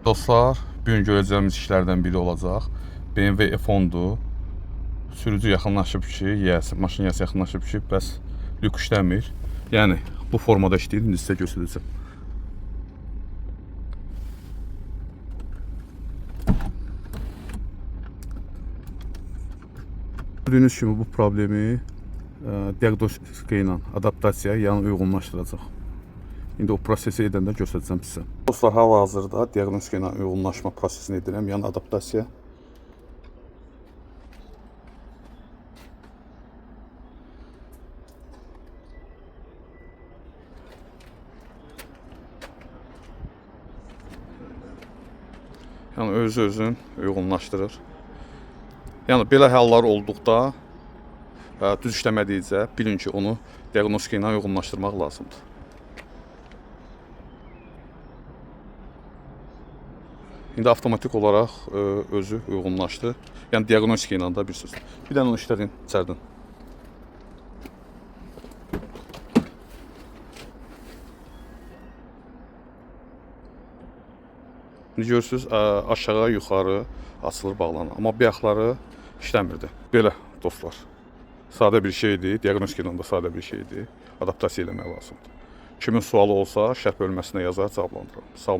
Dostlar, bugün görəcəyimiz işlərdən biri olacaq. BMW F10-dur. Sürücü yaxınlaşıb ki, maşın yiyəsi yaxınlaşıb ki, bəs lük işləmir. Yəni, bu formada işləyir, indi sizə göstərəcəm. Gördüyünüz kimi bu problemi diaqnostika ilə adaptasiya, yəni uyğunlaşdıracaq. İndi o prosesi edəndə göstərəcəm sizə. Dostlar, hal-hazırda diaqnostika ilə uyğunlaşma prosesini edirəm, yəni adaptasiya. Yəni özün uyğunlaşdırır. Yəni belə hallar olduqda düz işləmədikcə bilin ki, onu diaqnostika ilə uyğunlaşdırmaq lazımdır. İndi avtomatik olaraq özü uyğunlaşdı. Yəni diaqnostika ilə də bir söz. Bir dənə onu işlədin içərdən. İndi görürsünüz, aşağı, yuxarı açılır, bağlanır. Amma bayaqları işləmirdi. Belə dostlar. Sadə bir şeydir. Diaqnostika ilə də sadə bir şeydir. Adaptasiya eləmək lazımdır. Kimin sualı olsa şərh bölməsinə yazar, cavablandırıram. Sağ olun.